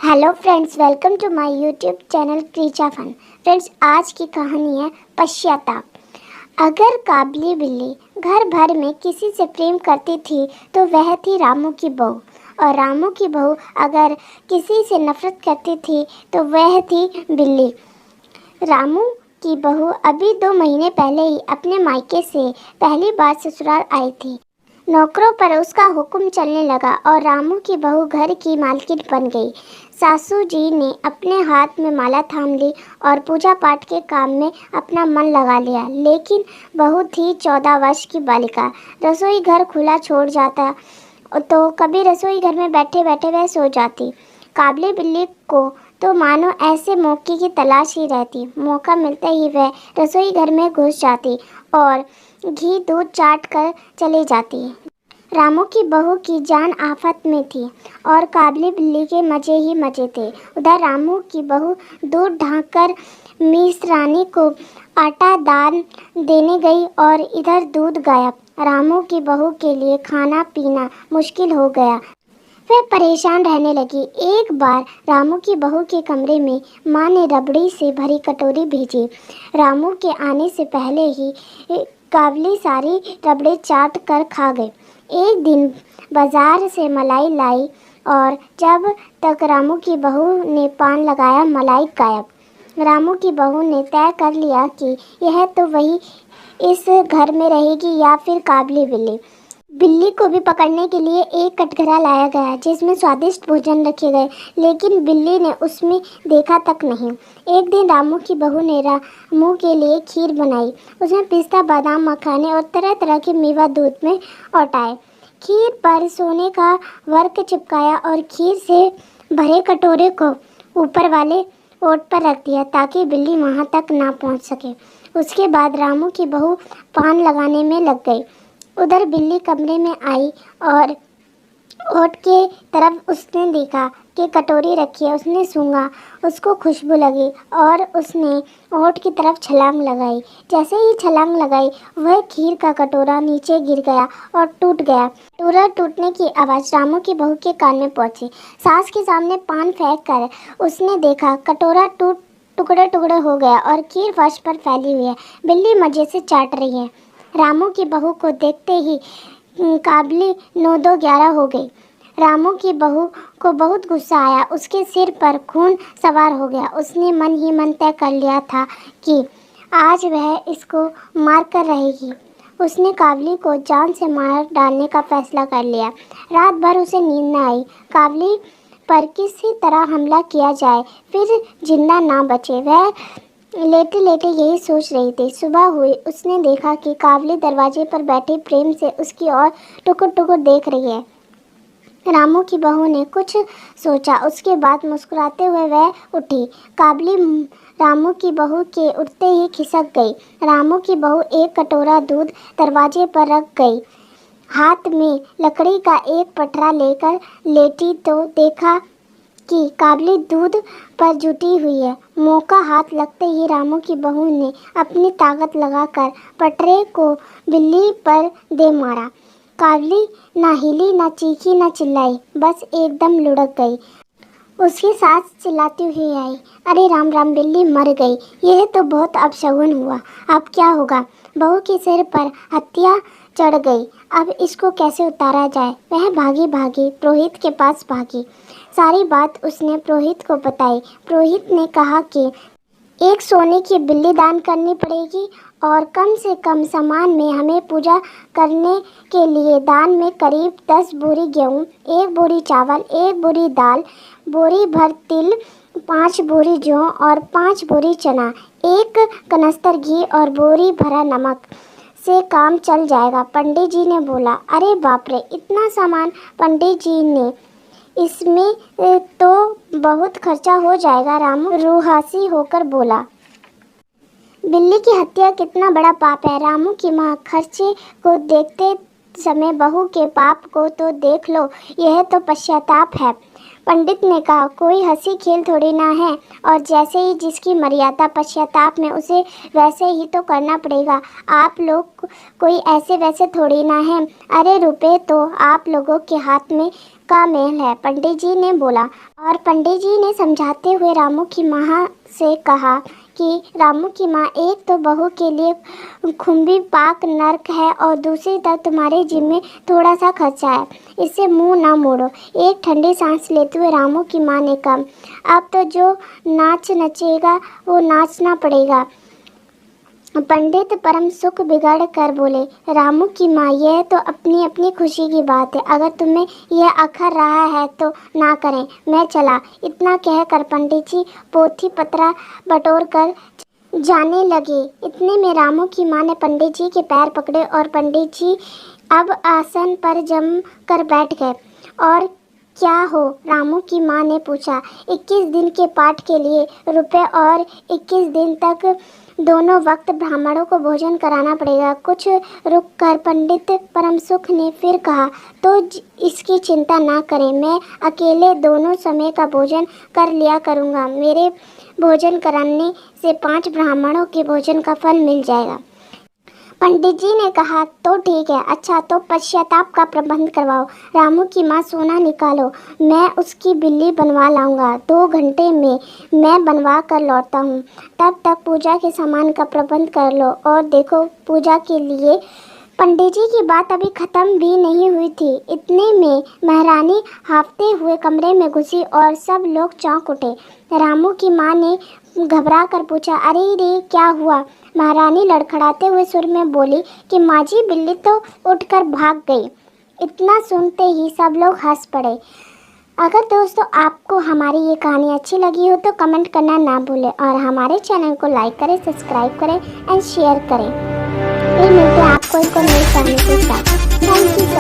Hello friends, welcome to my YouTube channel क्रीचा fun. Friends, आज की कहानी है पश्चाताप। अगर काबली बिल्ली घर भर में किसी से प्रेम करती थी तो वह थी रामू की बहू, और रामू की बहू अगर किसी से नफरत करती थी तो वह थी बिल्ली। रामू की बहू अभी 2 महीने पहले ही अपने मायके से पहली बार ससुराल आई थी। नौकरों पर उसका हुक्म चलने लगा और रामू की बहू घर की मालकिन बन गई। सासू जी ने अपने हाथ में माला थाम ली और पूजा पाठ के काम में अपना मन लगा लिया। लेकिन बहू थी 14 वर्ष की बालिका। रसोई घर खुला छोड़ जाता तो कभी रसोई घर में बैठे बैठे वह सो जाती। काबली बिल्ली को तो मानो ऐसे मौके की तलाश ही रहती। मौका मिलते ही वह रसोई घर में घुस जाती और घी दूध चाट कर चली जाती। रामू की बहू की जान आफत में थी और काबली बिल्ली के मजे ही मजे थे। उधर रामू की बहू दूध ढांककर मिस्रानी को आटा दान देने गई और इधर दूध गायब। रामू की बहू के लिए खाना पीना मुश्किल हो गया। वह परेशान रहने लगी। एक बार रामू की बहू के कमरे में माँ ने रबड़ी से भरी कटोरी भेजी। रामू के आने से पहले ही काबली सारी रबड़ी चाट कर खा गए। एक दिन बाजार से मलाई लाई और जब तक रामू की बहू ने पान लगाया मलाई गायब। रामू की बहू ने तय कर लिया कि यह तो वही इस घर में रहेगी या फिर काबली बिल्ली। बिल्ली को भी पकड़ने के लिए एक कटघरा लाया गया जिसमें स्वादिष्ट भोजन रखे गए, लेकिन बिल्ली ने उसमें देखा तक नहीं। एक दिन रामू की बहू ने रामू के लिए खीर बनाई। उसमें पिस्ता बादाम मखाने और तरह तरह के मेवा दूध में औटाए। खीर पर सोने का वर्क चिपकाया और खीर से भरे कटोरे को ऊपर वाले ओट पर रख दिया ताकि बिल्ली वहां तक ना पहुंच सके। उसके बाद रामू की बहू पान लगाने में लग गई। उधर बिल्ली कमरे में आई और ओट के तरफ उसने देखा कि कटोरी रखी है। उसने सूंघा, उसको खुशबू लगी और उसने ओट की तरफ छलांग लगाई। जैसे ही छलांग लगाई वह खीर का कटोरा नीचे गिर गया और टूट गया। कटोरा टूटने की आवाज़ रामू की बहू के कान में पहुंची। सास के सामने पान फेंक कर उसने देखा कटोरा टुकड़े टुकड़े हो गया और खीर फर्श पर फैली हुई है। बिल्ली मजे से चाट रही है। रामू की बहू को देखते ही काबली 9-2-11 हो गई। रामू की बहू को बहुत गुस्सा आया। उसके सिर पर खून सवार हो गया। उसने मन ही मन तय कर लिया था कि आज वह इसको मार कर रहेगी। उसने काबली को जान से मार डालने का फैसला कर लिया। रात भर उसे नींद न आई। काबली पर किसी तरह हमला किया जाए फिर जिंदा ना बचे। वह लेटे लेटे यही सोच रही थी। सुबह हुई। उसने देखा कि काबली दरवाजे पर बैठी प्रेम से उसकी ओर टुकुर टुकुर देख रही है। रामू की बहू ने कुछ सोचा, उसके बाद मुस्कुराते हुए वह उठी। काबली रामू की बहू के उठते ही खिसक गई। रामू की बहू एक कटोरा दूध दरवाजे पर रख गई। हाथ में लकड़ी का एक पटरा लेकर लेटी तो देखा कि काबली दूध पर जुटी हुई है। मौका हाथ लगते ही रामू की बहू ने अपनी ताकत लगाकर पटरे को बिल्ली पर दे मारा। काबली ना हिली, ना चीखी, ना चिल्लाई, बस एकदम लुढ़क गई। उसकी सास चिल्लाती हुई आई, अरे राम राम, बिल्ली मर गई। यह तो बहुत अपशगुन हुआ। अब क्या होगा? बहू के सिर पर हत्या चढ़ गई। अब इसको कैसे उतारा जाए? वह भागी भागी पुरोहित के पास भागी। सारी बात उसने पुरोहित को बताई। पुरोहित ने कहा कि एक सोने की बिल्ली दान करनी पड़ेगी और कम से कम सामान में हमें पूजा करने के लिए दान में करीब 10 बोरी गेहूँ, 1 बोरी चावल, 1 बोरी दाल, बोरी भर तिल, 5 बोरी जौ और 5 बोरी चना, 1 कनस्तर घी और बोरी भरा नमक से काम चल जाएगा। पंडित जी ने बोला, अरे बाप रे, इतना सामान? पंडित जी ने, इसमें तो बहुत खर्चा हो जाएगा। रामू रूहासी होकर बोला, बिल्ली की हत्या कितना बड़ा पाप है। रामू की माँ खर्चे को देखते समय बहू के पाप को तो देख लो, यह तो पश्चाताप है। पंडित ने कहा, कोई हंसी खेल थोड़ी ना है, और जैसे ही जिसकी मर्यादा पश्चाताप में उसे वैसे ही तो करना पड़ेगा। आप लोग कोई ऐसे वैसे थोड़ी ना है। अरे रुपए तो आप लोगों के हाथ में का मेल है, पंडित जी ने बोला। और पंडित जी ने समझाते हुए रामू की माँ से कहा कि रामू की माँ, एक तो बहू के लिए खुम्बी पाक नर्क है और दूसरी तरफ तुम्हारे जिम में थोड़ा सा खर्चा है, इससे मुंह ना मोड़ो। एक ठंडी सांस लेते हुए रामू की माँ ने कहा, अब तो जो नाच नचेगा वो नाचना पड़ेगा। पंडित परम सुख बिगड़ कर बोले, रामू की माँ, यह तो अपनी अपनी खुशी की बात है, अगर तुम्हें यह अखर रहा है तो ना करें, मैं चला। इतना कहकर पंडित जी पोथी पत्रा बटोर कर जाने लगे। इतने में रामू की माँ ने पंडित जी के पैर पकड़े और पंडित जी अब आसन पर जम कर बैठ गए। और क्या हो? रामू की माँ ने पूछा। 21 दिन के पाठ के लिए रुपए और 21 दिन तक दोनों वक्त ब्राह्मणों को भोजन कराना पड़ेगा। कुछ रुक कर पंडित परम सुख ने फिर कहा, तो इसकी चिंता ना करें, मैं अकेले दोनों समय का भोजन कर लिया करूँगा। मेरे भोजन कराने से 5 ब्राह्मणों के भोजन का फल मिल जाएगा। पंडित जी ने कहा, तो ठीक है, अच्छा तो पश्चाताप का प्रबंध करवाओ। रामू की माँ, सोना निकालो, मैं उसकी बिल्ली बनवा लाऊंगा। 2 घंटे में मैं बनवा कर लौटता हूँ, तब तक पूजा के सामान का प्रबंध कर लो। और देखो, पूजा के लिए पंडित जी की बात अभी ख़त्म भी नहीं हुई थी, इतने में महारानी हांफते हुए कमरे में घुसी और सब लोग चौंक उठे। रामू की माँ ने घबरा कर पूछा, अरे रे, क्या हुआ? महारानी लड़खड़ाते हुए सुर में बोली कि माँ जी, बिल्ली तो उठकर भाग गई। इतना सुनते ही सब लोग हंस पड़े। अगर दोस्तों आपको हमारी ये कहानी अच्छी लगी हो तो कमेंट करना ना भूलें और हमारे चैनल को लाइक करें, सब्सक्राइब करें एंड शेयर करें। फिर मिलते हैं आपको एक और नई कहानी के साथ। Thank you.